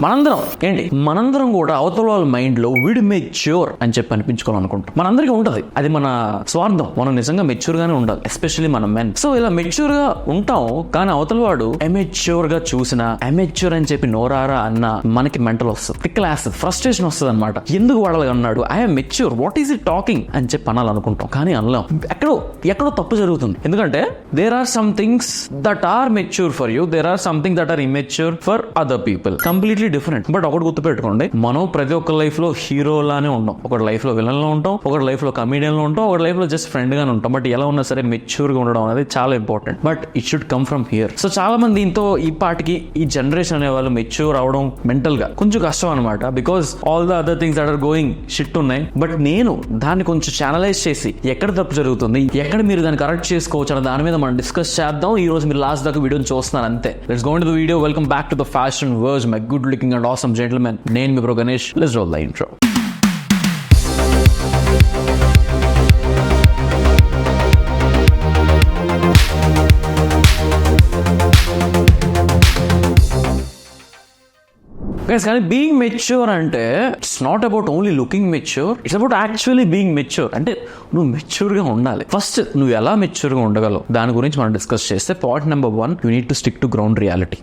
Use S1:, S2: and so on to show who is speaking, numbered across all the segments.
S1: మనందరం కూడా అవతల వాళ్ళ మైండ్ లో వీడు మెచ్యూర్ అని చెప్పి అనిపించుకోవాలనుకుంటాం. మనందరికీ ఉంటది, అది మన స్వార్థం. మనం నిజంగా మెచ్యూర్ గానే ఉండాలి, ఎస్పెషల్లీ మన మెన్. సో ఇలా మెచ్యూర్ గా ఉంటాం, కానీ అవతల వాడు ఎమెచ్యూర్ గా చూసినా ఎమెచ్యూర్ అని చెప్పి నోరారా అన్న మనకి మెంటల్ వస్తుంది, పిక్కలేస్తుంది, ఫ్రస్ట్రేషన్ వస్తుంది అనమాట. ఎందుకు వాడాలి అన్నాడు, I'm mature, what is it talking అని చెప్పి అనాలనుకుంటాం, కానీ అనలేం. ఎక్కడో తప్పు జరుగుతుంది. ఎందుకంటే there are some things that are mature for you, there are something that are immature for other people, completely different. But ఒకటి గుర్తుపెట్టుకోండి, మనం ప్రతి ఒక్క లైఫ్ లో హీరోలానే ఉంటాం, ఒకటి లైఫ్ లో విలన్ లో ఉంటాం, ఒకటి లైఫ్ లో కమీడియన్ లో ఉంటాం, ఒకటి లైఫ్ లో జస్ట్ ఫ్రెండ్ గానే ఉంటాం. బట్ ఎలా ఉన్నా సరే మెచ్యూర్ గా ఉండడం అనేది చాలా important. But it should come from here. So చాలా మంది దీంతో ఈ పాటికి ఈ జనరేషన్ అనే వాళ్ళు మెచ్యూర్ అవడం మెంటల్ గా కొంచెం కష్టం అనమాట. Because all the other things that are going shit ఉన్నాయి. బట్ నేను దాన్ని కొంచెం ఛానలైజ్ చేసి ఎక్కడ తప్పు జరుగుతుంది, ఎక్కడ మీరు దాన్ని కరెక్ట్ చేసుకోవచ్చు అన్న దాని మీద మనం డిస్కస్ చేద్దాం. ఈ రోజు మీరు లాస్ట్ దాకా వీడియోని చూస్తున్నారు అంతే. Let's go into the video. Welcome back to the Fashion Verse, my good looking and awesome gentlemen. నేను మీ bro Ganesh. Let's roll the intro. కానీ బీయింగ్ మెచ్యూర్ అంటే it's not about only looking mature, it's about actually being mature. అంటే నువ్వు mature గా ఉండాలి. First నువ్వు ఎలా మెచ్యూర్ గా ఉండగలవు దాని గురించి మనం డిస్కస్ చేస్తే, point number 1, you need to stick to ground reality.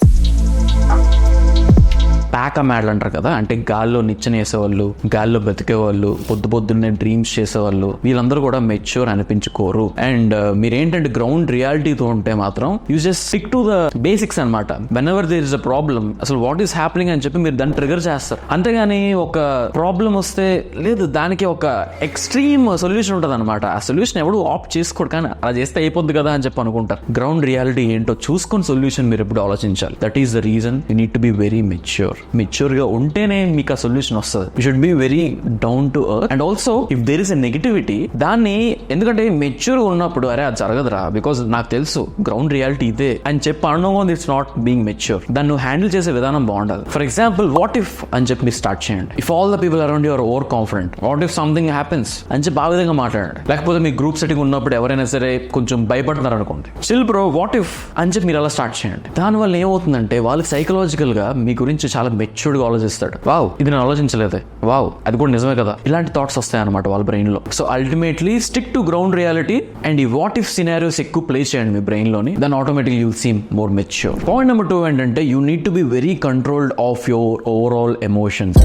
S1: ప్యాక్ మ్యాడ్లు అంటారు కదా, అంటే గాల్లో నిచ్చెన వేసేవాళ్ళు, గాల్లో బతికేవాళ్ళు, పొద్దున్నే డ్రీమ్స్ చేసేవాళ్ళు, వీళ్ళందరూ కూడా మెచ్యూర్ అనిపించుకోరు. అండ్ మీరేంటంటే గ్రౌండ్ రియాలిటీతో ఉంటే మాత్రం you just stick to the basics అనమాట. Whenever there is a problem, అసలు వాట్ ఈస్ హ్యాపెనింగ్ అని చెప్పి మీరు దాన్ని ట్రిగర్ చేస్తారు. అంతేగాని ఒక ప్రాబ్లం వస్తే లేదు దానికి ఒక ఎక్స్ట్రీమ్ సొల్యూషన్ ఉంటుంది అనమాట. ఆ సొల్యూషన్ ఎవడు ఆప్ట్ చేసుకోడు, కానీ అలా చేస్తే అయిపోద్ది కదా అని చెప్పి అనుకుంటారు. గ్రౌండ్ రియాలిటీ ఏంటో చూసుకొని సొల్యూషన్ మీరు ఎప్పుడు ఆలోచించాలి. That is the reason you need to be very mature. Mature గా ఉంటేనే మీకు ఆ సొల్యూషన్ వస్తుంది. You should be very down to earth. And also if there is a negativity, దాన్ని ఎందుకంటే మెచ్యూర్ గా ఉన్నప్పుడు అరే అది జరగదురా, బికాస్ నాకు తెలుసు గ్రౌండ్ రియాలిటీ ఇదే అని చెప్పి అనడం ఇట్స్ నాట్ బీయింగ్ మెచ్యూర్. దాన్ని నువ్వు హ్యాండిల్ చేసే విధానం బాగుండాలి. ఫర్ ఎగ్జాంపుల్, వాట్ ఇఫ్ అని చెప్పి మీరు స్టార్ట్ చేయండి. If all the people around you are over confident, what if something happens అని చెప్పి ఆ విధంగా మాట్లాడండి. లేకపోతే మీ గ్రూప్ సెట్టింగ్ ఉన్నప్పుడు ఎవరైనా సరే కొంచెం భయపడుతున్నారు అనుకోండి, స్టిల్ బ్రో వాట్ ఇఫ్ అని చెప్పి మీరు అలా స్టార్ట్ చేయండి. దానివల్ల ఏమవుతుందంటే వాళ్ళకి సైకలాజికల్ గా మీ గురించి చాలా మెచ్యూర్డ్ గా ఆలోచిస్తాడు. వావ్ ఇది నేను ఆలోచించలేదే, వావ్ అది కూడా నిజమే కదా, ఇలాంటి థాట్స్ వస్తాయి అనమాట వాళ్ళ బ్రెయిన్ లో. So ultimately stick to ground reality and ఈ వాట్ ఇఫ్ సినారియోస్ ఎక్కువ ప్లే చేయండి మీ బ్రెయిన్ లోని, then automatically you seem more mature. Point number 2 ఏంటంటే you need to be very controlled of your overall emotions.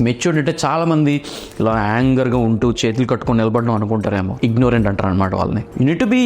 S1: Matured అంటే చాలా మంది ఇలా యాంగర్ గా ఉంటూ చేతులు కట్టుకొని నిలబడడం అనుకుంటారేమో, ఇగ్నోరెంట్ అంటారు అనమాట వాళ్ళని. యూ నీడ్ టు బి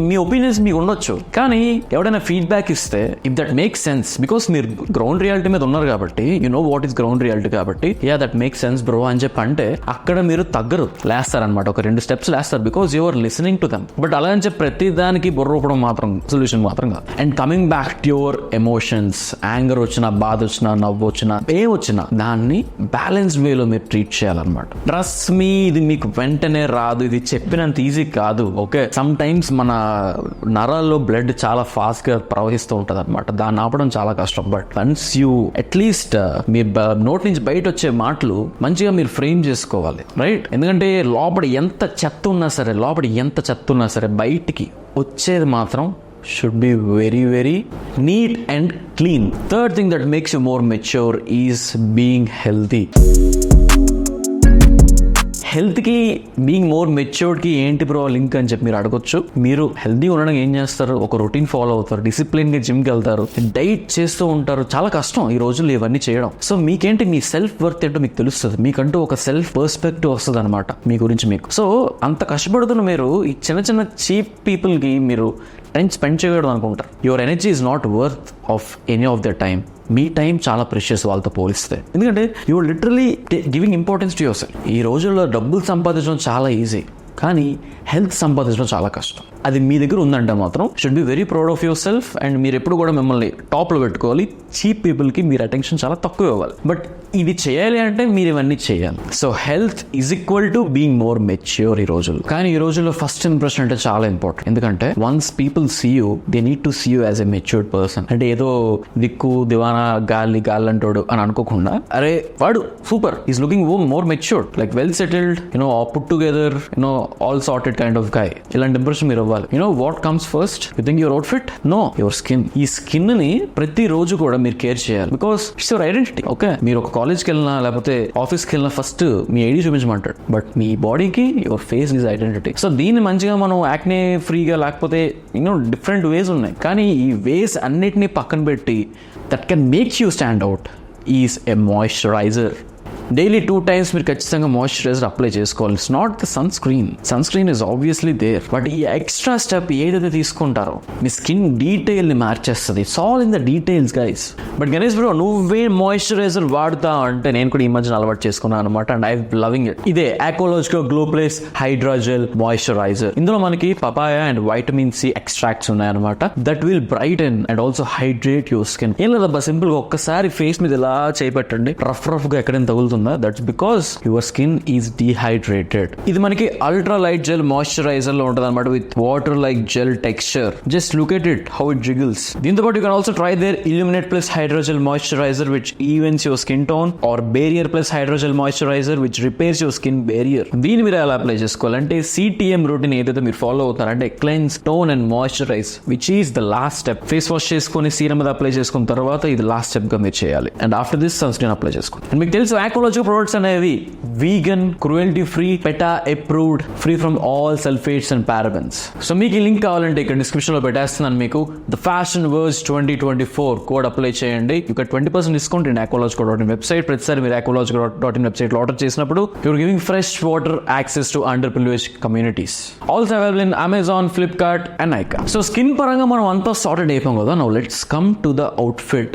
S1: మీ ఒపీనియన్స్ మీకు ఉండొచ్చు, కానీ ఎవడైనా ఫీడ్బ్యాక్ ఇస్తే if that makes sense, because మీరు గ్రౌండ్ రియాలిటీ మీద ఉన్నారు కాబట్టి you know what is ground reality కాబట్టి yeah that makes sense bro అని చెప్పి అంటే అక్కడ మీరు తగ్గరు, లేస్తారనమాట, ఒక 2 స్టెప్స్ లేస్తారు, because you are listening to them. But అలా అని చెప్పి ప్రతి దానికి బుర్రూపడం మాత్రం సొల్యూషన్ మాత్రం కాదు. And coming back to your emotions, anger వచ్చినా, బాధ వచ్చినా, నవ్వు వచ్చినా, ఏ వచ్చినా దాన్ని బ్యాలెన్స్ వేలో మీరు ట్రీట్ చేయాలన్నమాట. ట్రస్ట్ మీ, ఇది మీకు వెంటనే రాదు, ఇది చెప్పినంత ఈజీ కాదు. ఓకే, సమ్ టైమ్స్ మన నరాల్లో బ్లడ్ చాలా ఫాస్ట్ గా ప్రవహిస్తూ ఉంటది అనమాట, దాన్ని ఆపడం చాలా కష్టం. But once you at least me note నుంచి బయట వచ్చే మాటలు మంచిగా మీరు ఫ్రేమ్ చేసుకోవాలి, రైట్? ఎందుకంటే లోపల ఎంత చెత్త ఉన్నా సరే బయటికి వచ్చేది మాత్రం should be very very neat and clean. Third thing that makes you more mature is being healthy. Health కి బీయింగ్ మోర్ మెచ్యూర్డ్ కి ఏంటి బ్రో లింక్ అని చెప్పి మీరు అడగొచ్చు. మీరు హెల్తీ ఉండడం ఏం చేస్తారు, ఒక రొటీన్ ఫాలో అవుతారు, డిసిప్లిన్ గా జిమ్ కి వెళ్తారు, డైట్ చేస్తూ ఉంటారు. చాలా కష్టం ఈ రోజుల్లో ఇవన్నీ చేయడం. సో మీకేంటి మీ సెల్ఫ్ వర్త్ ఏంటో మీకు తెలుస్తుంది, మీకంటూ ఒక సెల్ఫ్ పర్స్పెక్టివ్ వస్తుంది అనమాట మీ గురించి మీకు. సో అంత కష్టపడుతున్న మీరు ఈ చిన్న చీప్ పీపుల్ కి మీరు టైం స్పెండ్ చేయకూడదు అనుకుంటారు. Your energy is not worth of any of the time. మీ టైం చాలా ప్రెషియస్ వాళ్ళతో పోలిస్తే, ఎందుకంటే you are literally giving importance to yourself. ఈ రోజుల్లో డబ్బులు సంపాదించడం చాలా ఈజీ, కానీ హెల్త్ సంపాదించడం చాలా కష్టం. అది మీ దగ్గర ఉందంటే మాత్రం should be very proud of your self. And మీరు ఎప్పుడు కూడా మిమ్మల్ని టాప్లో పెట్టుకోవాలి. చీప్ పీపుల్కి మీరు అటెన్షన్ చాలా తక్కువ ఇవ్వాలి. బట్ ఇది చేయాలి అంటే మీరు ఇవన్నీ చేయాలి. So health is equal to being more mature ఈ రోజుల్లో. కానీ ఈ రోజుల్లో ఫస్ట్ ఇంప్రెషన్ అంటే చాలా ఇంపార్టెంట్. ఎందుకంటే once people see you, they need to see you as a matured person. అంటే ఏదో దిక్కు దివానా గాలి అంటాడు అని అనుకోకుండా, అరే వాడు super, is looking more matured, like well settled, put together, all sorted kind of guy. ఇలాంటి ఇంప్రెషన్ మీరు అవ్వాలి. What comes first? You think your outfit? No, your skin. ఈ స్కిన్ ని ప్రతి రోజు కూడా మీరు కేర్ చేయాలి, because it's your identity. Okay, మీరు ఒక కాలేజ్కి వెళ్ళినా లేకపోతే ఆఫీస్కి వెళ్ళినా ఫస్ట్ మీ ఐడి చూపించమంటాడు, బట్ మీ బాడీకి your face is identity. So దీన్ని మంచిగా మనం యాక్నే ఫ్రీగా లేకపోతే డిఫరెంట్ వేస్ ఉన్నాయి, కానీ ఈ వేస్ అన్నిటినీ పక్కన పెట్టి that can make you stand out is a moisturiser. Daily 2 times మీరు ఖచ్చితంగా మాయిశ్చరైజర్ అప్లై చేసుకోవాలి. It's not the sunscreen is obviously there, but ఈ ఎక్స్ట్రా స్టెప్ ఏదైతే తీసుకుంటారో మీ స్కిన్ డీటెయిల్ ని మార్చేస్తుంది. It's all in the details guys. But Ganesh bro, నువ్వే మాయిశ్చరైజర్ వాడుతా అంటే నేను కూడా ఈ మధ్యన అలవాటు చేసుకున్నాను అనమాట, అండ్ ఐ లవింగ్ ఇట్. ఇదే Aqualogica glow plus hydrogel moisturiser. ఇందులో మనకి papaya and vitamin C extracts ఉన్నాయన్నమాట, that will brighten and also hydrate your skin. ఏం లేదబ్బా, సింపుల్ గా ఒక్కసారి ఫేస్ మీద ఇలా చేపెట్టండి, రఫ్ గా ఎక్కడైనా తగులుతుంది, that's because your skin is dehydrated. ఇది మనకి అల్ట్రా లైట్ జెల్ మాయిశ్చరైజర్ లో ఉంటుంది అనమాట, with water like gel texture. Just look at it how it jiggles. దీంతో పాటు you can also try their illuminate plus hydrogel moisturiser which evens your skin tone, or barrier plus hydrogel moisturiser which repairs your skin barrier. దీన్ని మీరు ఎలా apply చేసుకోవాలంటే CTM routine ఏదైతే మీరు follow అవుతారంటే cleanse, tone and moisturise, which is the last step. Face wash చేసుకుని serum మీద apply చేసుకున్న తర్వాత ఇది లాస్ట్ స్టెప్ గా మీరు చేయాలి, and after this sunscreen apply చేసుకోండి. అండ్ మీకు తెలుసు ఆక్వాలాజికో ప్రొడక్ట్స్ అనేవి vegan, cruelty free, PETA approved, free from all sulphates and parabens. So మీకు ఈ లింక్ కావాలంటే ఇక్కడ డిస్క్రిప్షన్ లో పెట్టేస్తున్నాను మీకు. The Fashion Verse 2024 code apply చేయండి, ఇక్కడ 20% డిస్కౌంట్ ఇన్ aqualogico.in వెబ్సైట్. ప్రతిసారి మీరు aqualogico.in వెబ్సైట్ లో ఆర్డర్ చేసినప్పుడు you're giving fresh water access to underprivileged communities. Also available in Amazon, Flipkart and Nykaa. So skin పరంగా మనం అంతా సార్టెడ్ అయిపోయాం కదా, now let's come to the outfit.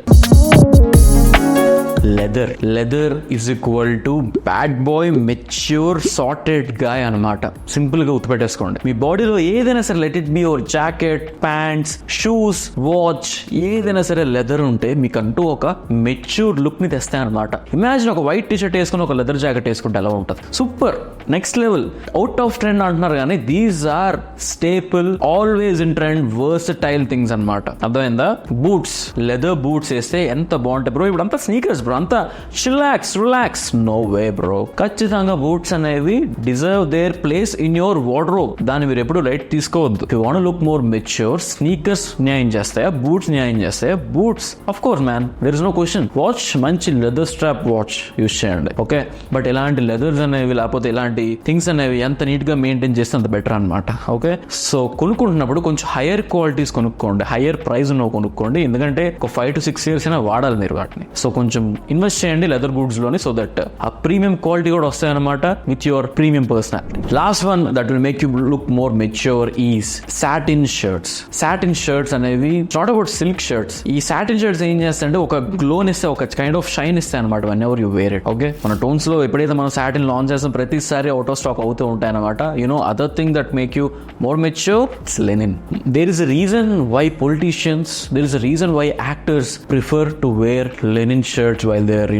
S1: Leather is equal to bad boy, mature, sorted guy అనమాట. Simple గా గుర్తుపెట్టేసుకోండి. మీ బాడీలో ఏదైనా సరే, let it be your jacket, pants, shoes, watch, ఏదైనా సరే లెదర్ ఉంటే మీకంటూ ఒక మెచ్యూర్ లుక్ ని తెస్తాయి అనమాట. ఇమాజిన్ ఒక వైట్ టీ షర్ట్ వేసుకుని ఒక లెదర్ జాకెట్ వేసుకుంటే ఎలా ఉంటుంది? Super, next level. Out of trend అంటున్నారు కానీ these are staple, always in trend, versatile things అనమాట. అర్థమైందా? బూట్స్, లెదర్ బూట్స్ వేస్తే ఎంత బాగుంటాయి బ్రో. ఇప్పుడు అంతా స్నీకర్స్ బ్రో, అంతా రిలాక్స్. నో వే బ్రో, ఖచ్చితంగా బూట్స్ అనేవి deserve their place in your wardrobe. దాన్ని మీరు ఎప్పుడు లైట్ తీసుకోవద్దు. You want look more mature, sneakers న్యాయం చేస్తాయా, బూట్స్ న్యాయం చేస్తాయా? Boots of course man, there is no question. Watch, మంచి లెదర్ స్ట్రాప్ వాచ్ యూస్ చేయండి. ఓకే, బట్ ఇలాంటి లెదర్స్ అనేవి లేకపోతే ఇలాంటి థింగ్స్ అనేవి ఎంత నీట్ గా మెయింటైన్ చేస్తే అంత బెటర్ అనమాట. ఓకే, సో కొనుక్కుంటున్నప్పుడు కొంచెం హైయర్ క్వాలిటీస్ కొనుక్కోండి, హైయర్ ప్రైస్ ఉన్నవి కొనుక్కోండి, ఎందుకంటే ఒక 5 to 6 years అయినా వాడాలి మీరు వాటిని. సో కొంచెం ఇన్వెస్ట్ చేయండి లెదర్ బూట్స్ లోని, సో దట్ ఆ ప్రీమియం క్వాలిటీ కూడా వస్తాయన్నమాట with your premium personality. Last one that will make you look more mature is satin shirts. Satin shirts అనేవి నాట్ అబౌట్ సిల్క్ షర్ట్స్. ఈ సాటిన్ షర్ట్స్ ఏం చేస్తాయంటే ఒక గ్లోన్ ఇస్తే, ఒక కైండ్ ఆఫ్ షైన్ ఇస్తాయి అనమాట whenever you wear it. Okay, మన టోన్స్ లో ఎప్పుడైతే మనం సాటిన్ లాంచ్ చేస్తాం ప్రతిసారి అవుట్ ఆఫ్ స్టాక్ అవుతూ ఉంటాయి అనమాట. Other thing that make you more mature, it's linen. There is a reason why politicians, there is a reason why actors prefer to wear linen shirts while they're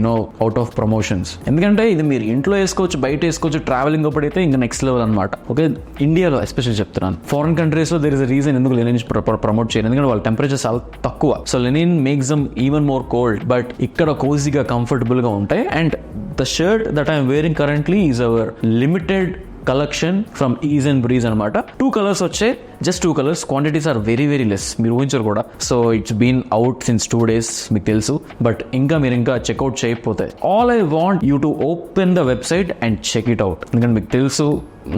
S1: out of promotions. ఎందుకంటే ఇది మీరు ఇంట్లో వేసుకోవచ్చు, బయట వేసుకోవచ్చు, travelling అప్పుడైతే ఇంకా next level అనమాట. ఓకే, ఇండియాలో ఎస్పెషల్లీ చెప్తున్నాను, ఫారెన్ కంట్రీస్ లో దేర్ ఇస్ అ రీజన్ ఎందుకు లెనిన్ ప్రమోట్ చేయరు, ఎందుకంటే వాళ్ళ టెంపరేచర్ చాలా తక్కువ. So linen makes them even more cold, but ఇక్కడ కోజీగా కంఫర్టబుల్ గా ఉంటాయి. And the shirt that I'm wearing currently is our limited collection from Ease and Breeze అనమాట. 2 colors వచ్చాయి, just 2 colors. Quantities are very very less, మీరు ఊహించరు కూడా. So it's been out since 2 days, మీకు తెలుసు. బట్ మీరు ఇంకా చెక్అవుట్ చేయకపోతే, all I want you to open the website and check it out. ఎందుకంటే మీకు తెలుసు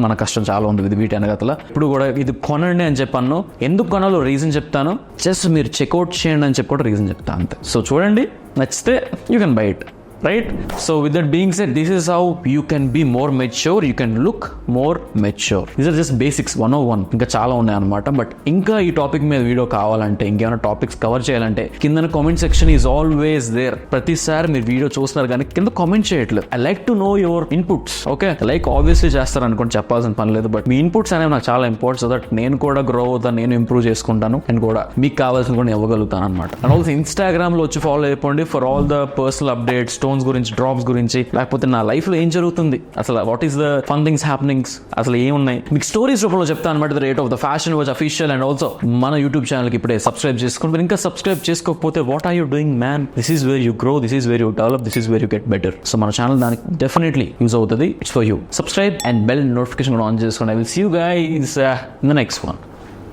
S1: మన కష్టం చాలా ఉంది ఇది వీటి వెనకతల. ఇప్పుడు కూడా ఇది కొనండి అని చెప్పాను, ఎందుకు కొనాలో రీజన్ చెప్తాను, జస్ట్ మీరు చెక్అవుట్ చేయండి అని చెప్పి కూడా రీజన్ చెప్తాను అంతే. సో చూడండి, నచ్చితే you can buy it. right? So with that being said, this is how you can be more mature, you can look more mature. These are just basics 101. ఇంకా చాలా ఉన్నాయి అన్నమాట. బట్ ఇంకా ఈ టాపిక్ మీద వీడియో కావాలంటే, ఇంకేమైనా టాపిక్స్ కవర్ చేయాలంటే కింద comment section is always there. ప్రతిసారి మీరు వీడియో చూస్తున్నారు కానీ కింద కామెంట్ చేయట్లేదు. I like to know your inputs. Okay, like obviously చేస్తారు అనుకోండి, చెప్పాల్సిన పని లేదు. బట్ మీ ఇన్పుట్స్ అనేవి నాకు చాలా ఇంపార్టెంట్, సో దట్ నేను కూడా గ్రో అవుతాను, నేను ఇంప్రూవ్ చేసుకుంటాను, అండ్ కూడా మీకు కావాల్సిన కూడా ఇవ్వగలుగుతాను అనమాట. అండ్ ఆల్సో ఇన్స్టాగ్రామ్ లో వచ్చి ఫాలో అయిపోండి for all the personal updates, stones గురించి, డ్రాప్స్ గురించి, లేకపోతే నా లైఫ్ లో ఏం జరుగుతుంది అసలు, what is the fun things happenings, అసలు ఏమున్నాయి మీకు స్టోరీస్ రూపంలో చెప్తాను అనమాట. The rate of the fashion watch official. And also మన యూట్యూబ్ ఛానల్ కి ఇప్పుడే సబ్స్క్రైబ్ చేసుకోండి. మీరు ఇంకా సబ్స్క్రైబ్ చేసుకోకపోతే what are you doing man? This is where you grow, this is where you develop, this is where you get better. So మన channel దానికి definitely use అవుతుంది. It's for you. Subscribe and bell notification కూడా on చేసుకోండి. I will see you guys in the next one.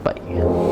S1: Bye.